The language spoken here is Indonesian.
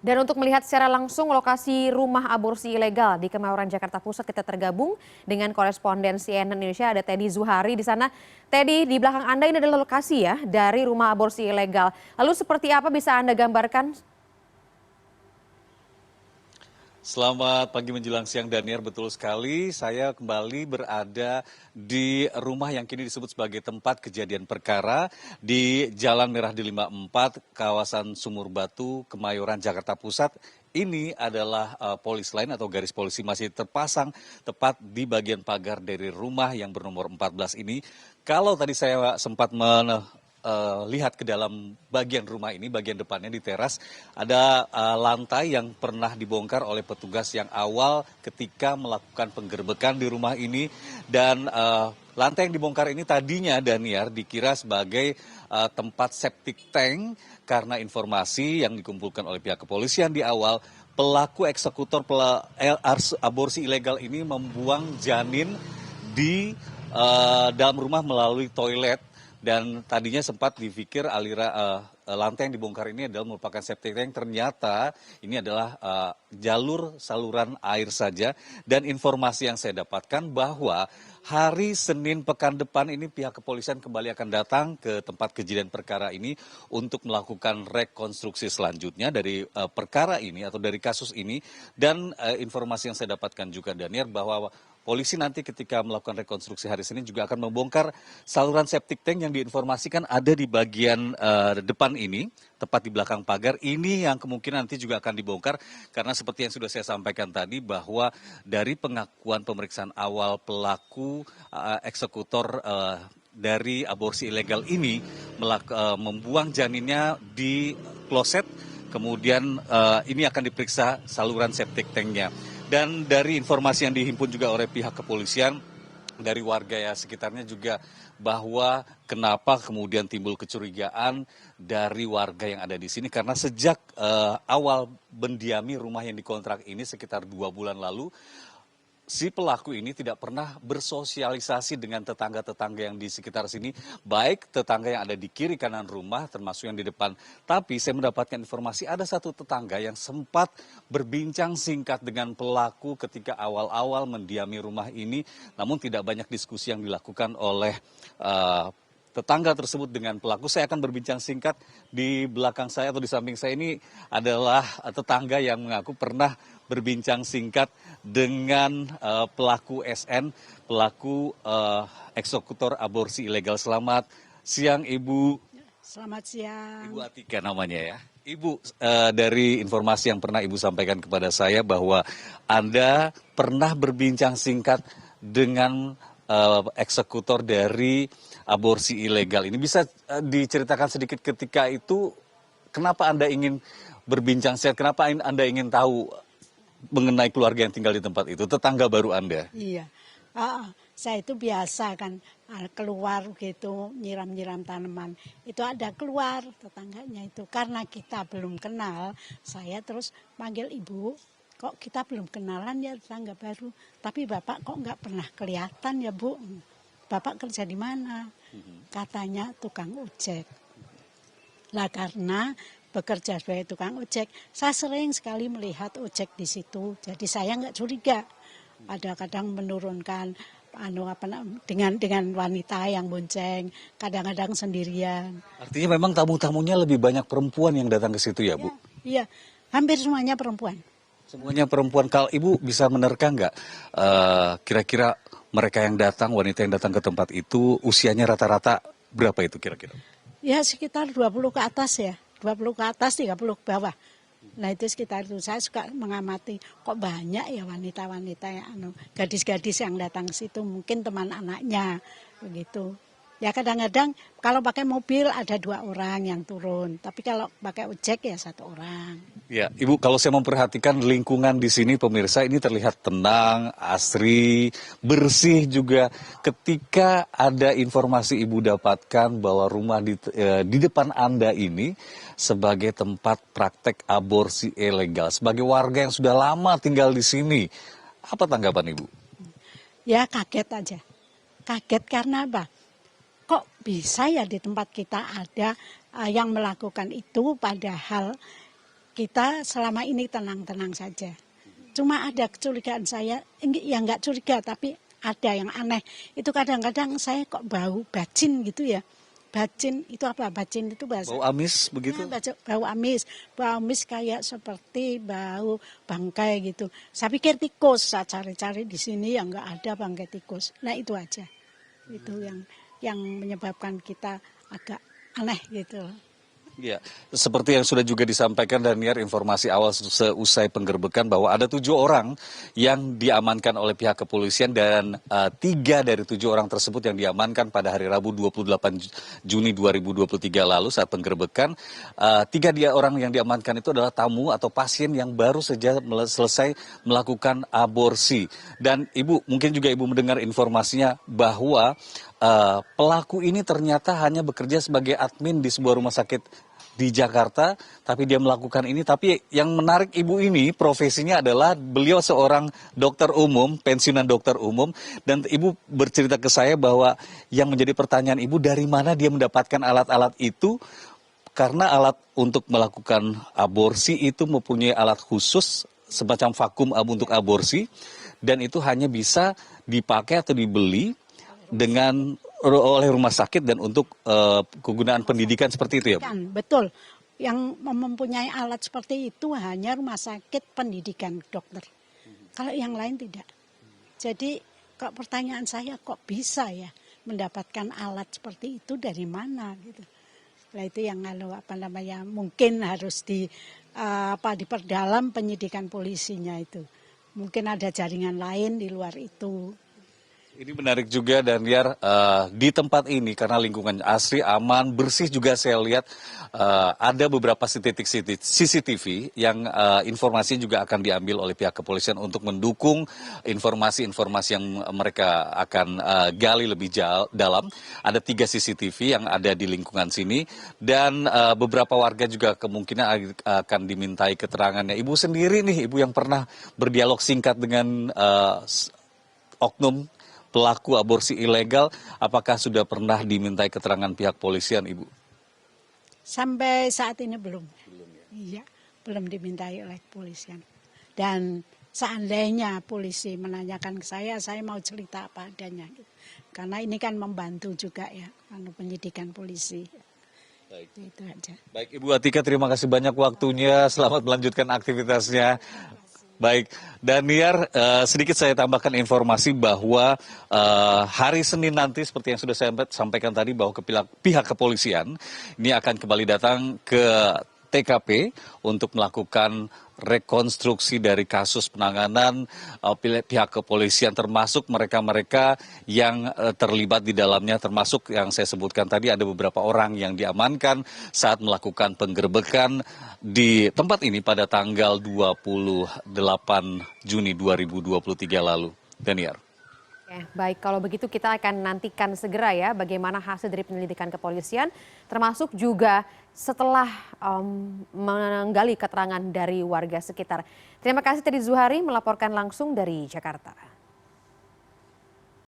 Dan untuk melihat secara langsung lokasi rumah aborsi ilegal di Kemayoran, Jakarta Pusat, kita tergabung dengan koresponden CNN Indonesia, ada Teddy Zuhari di sana. Teddy, di belakang Anda ini adalah lokasi ya dari rumah aborsi ilegal. Lalu seperti apa bisa Anda gambarkan? Selamat pagi menjelang siang Daniar, betul sekali saya kembali berada di rumah yang kini disebut sebagai tempat kejadian perkara di Jalan Merah di 54, kawasan Sumur Batu, Kemayoran, Jakarta Pusat. Ini adalah polis lain atau garis polisi masih terpasang tepat di bagian pagar dari rumah yang bernomor 14 ini. Kalau tadi saya sempat lihat ke dalam bagian rumah ini, bagian depannya di teras, ada lantai yang pernah dibongkar oleh petugas yang awal ketika melakukan penggerbekan di rumah ini. Dan lantai yang dibongkar ini tadinya, Daniar, dikira sebagai tempat septic tank karena informasi yang dikumpulkan oleh pihak kepolisian di awal, pelaku eksekutor aborsi ilegal ini membuang janin di dalam rumah melalui toilet. Dan tadinya sempat dipikir lantai yang dibongkar ini adalah merupakan septic tank. Ternyata ini adalah jalur saluran air saja. Dan informasi yang saya dapatkan bahwa hari Senin pekan depan ini pihak kepolisian kembali akan datang ke tempat kejadian perkara ini untuk melakukan rekonstruksi selanjutnya dari perkara ini atau dari kasus ini. Dan informasi yang saya dapatkan juga, Daniar, bahwa polisi nanti ketika melakukan rekonstruksi hari Senin juga akan membongkar saluran septic tank yang diinformasikan ada di bagian depan ini, tepat di belakang pagar. Ini yang kemungkinan nanti juga akan dibongkar karena seperti yang sudah saya sampaikan tadi bahwa dari pengakuan pemeriksaan awal pelaku eksekutor dari aborsi ilegal ini membuang janinnya di kloset, kemudian ini akan diperiksa saluran septic tanknya. Dan dari informasi yang dihimpun juga oleh pihak kepolisian, dari warga ya sekitarnya juga, bahwa kenapa kemudian timbul kecurigaan dari warga yang ada di sini. Karena sejak awal mendiami rumah yang dikontrak ini sekitar 2 bulan lalu, si pelaku ini tidak pernah bersosialisasi dengan tetangga-tetangga yang di sekitar sini, baik tetangga yang ada di kiri kanan rumah termasuk yang di depan. Tapi saya mendapatkan informasi ada satu tetangga yang sempat berbincang singkat dengan pelaku ketika awal-awal mendiami rumah ini, namun tidak banyak diskusi yang dilakukan oleh tetangga tersebut dengan pelaku. Saya akan berbincang singkat. Di belakang saya atau di samping saya ini adalah tetangga yang mengaku pernah berbincang singkat dengan pelaku SN, pelaku eksekutor aborsi ilegal. Selamat siang, Ibu. Selamat siang. Ibu Atika namanya ya. Ibu, dari informasi yang pernah Ibu sampaikan kepada saya bahwa Anda pernah berbincang singkat dengan eksekutor dari aborsi ilegal ini. Bisa diceritakan sedikit ketika itu kenapa Anda ingin berbincang singkat, kenapa Anda ingin tahu mengenai keluarga yang tinggal di tempat itu, tetangga baru Anda? Iya, saya itu biasa kan keluar gitu nyiram-nyiram tanaman. Itu ada keluar tetangganya itu. Karena kita belum kenal, saya terus panggil ibu. Kok kita belum kenalan ya tetangga baru. Tapi bapak kok nggak pernah kelihatan ya Bu. Bapak kerja di mana? Katanya tukang ojek. Lah karena bekerja sebagai tukang ojek, saya sering sekali melihat ojek di situ. Jadi saya nggak curiga. Ada kadang menurunkan dengan wanita yang bonceng, kadang-kadang sendirian. Artinya memang tamu-tamunya lebih banyak perempuan yang datang ke situ ya, Bu? Iya, hampir semuanya perempuan. Semuanya perempuan. Kalau Ibu bisa menerka nggak kira-kira mereka yang datang, wanita yang datang ke tempat itu usianya rata-rata berapa itu kira-kira? Ya sekitar 20 ke atas ya, 20 ke atas 30 ke bawah. Nah itu sekitar itu. Saya suka mengamati kok banyak ya wanita-wanita yang gadis-gadis yang datang ke situ, mungkin teman anaknya begitu. Ya kadang-kadang kalau pakai mobil ada 2 orang yang turun, tapi kalau pakai ojek ya 1 orang. Ya, Ibu, kalau saya memperhatikan lingkungan di sini, pemirsa, ini terlihat tenang, asri, bersih juga. Ketika ada informasi Ibu dapatkan bahwa rumah di depan Anda ini sebagai tempat praktek aborsi ilegal, sebagai warga yang sudah lama tinggal di sini, apa tanggapan Ibu? Ya kaget aja. Kaget karena apa? Kok bisa ya di tempat kita ada yang melakukan itu, padahal kita selama ini tenang-tenang saja. Cuma ada kecurigaan saya, ya nggak curiga tapi ada yang aneh. Itu kadang-kadang saya kok bau bacin gitu ya. Bacin itu apa? Bacin itu bahasa. Bau amis begitu? Ya, bau amis. Bau amis kayak seperti bau bangkai gitu. Saya pikir tikus, saya cari-cari di sini yang nggak ada bangkai tikus. Nah itu aja. Itu yang menyebabkan kita agak aneh gitu. Ya, seperti yang sudah juga disampaikan Daniar, informasi awal seusai penggerbekan bahwa ada 7 orang yang diamankan oleh pihak kepolisian dan 3 dari 7 orang tersebut yang diamankan pada hari Rabu 28 Juni 2023 lalu saat penggerbekan. 3 orang yang diamankan itu adalah tamu atau pasien yang baru saja selesai melakukan aborsi. Dan Ibu, mungkin juga Ibu mendengar informasinya bahwa pelaku ini ternyata hanya bekerja sebagai admin di sebuah rumah sakit di Jakarta, tapi dia melakukan ini. Tapi yang menarik Ibu ini profesinya adalah beliau seorang dokter umum, pensiunan dokter umum, dan Ibu bercerita ke saya bahwa yang menjadi pertanyaan Ibu, dari mana dia mendapatkan alat-alat itu, karena alat untuk melakukan aborsi itu mempunyai alat khusus semacam vakum untuk aborsi, dan itu hanya bisa dipakai atau dibeli oleh rumah sakit dan untuk kegunaan pendidikan seperti itu ya Bu? Betul. Yang mempunyai alat seperti itu hanya rumah sakit pendidikan dokter. Kalau yang lain tidak. Jadi kok pertanyaan saya kok bisa ya mendapatkan alat seperti itu dari mana gitu. Nah itu yang mungkin harus diperdalam penyidikan polisinya itu. Mungkin ada jaringan lain di luar itu. Ini menarik juga Daniar, di tempat ini karena lingkungan asri, aman, bersih juga saya lihat ada beberapa titik CCTV yang informasi juga akan diambil oleh pihak kepolisian untuk mendukung informasi-informasi yang mereka akan gali lebih dalam. Ada 3 CCTV yang ada di lingkungan sini dan beberapa warga juga kemungkinan akan dimintai keterangannya. Ibu sendiri nih, Ibu yang pernah berdialog singkat dengan oknum pelaku aborsi ilegal, apakah sudah pernah dimintai keterangan pihak polisian, Ibu? Sampai saat ini belum. Iya, belum dimintai oleh kepolisian. Dan seandainya polisi menanyakan ke saya mau cerita apa adanya. Karena ini kan membantu juga ya, penyidikan polisi. Baik. Itu aja. Baik, Ibu Atika, terima kasih banyak waktunya. Selamat melanjutkan aktivitasnya. Baik, Daniar, sedikit saya tambahkan informasi bahwa hari Senin nanti seperti yang sudah saya sampaikan tadi bahwa pihak kepolisian ini akan kembali datang ke TKP untuk melakukan rekonstruksi dari kasus penanganan pihak kepolisian, termasuk mereka-mereka yang terlibat di dalamnya, termasuk yang saya sebutkan tadi ada beberapa orang yang diamankan saat melakukan penggerbekan di tempat ini pada tanggal 28 Juni 2023 lalu. Daniar. Oke, baik, kalau begitu kita akan nantikan segera ya bagaimana hasil dari penyelidikan kepolisian, termasuk juga setelah menggali keterangan dari warga sekitar. Terima kasih Teddy Zuhari melaporkan langsung dari Jakarta.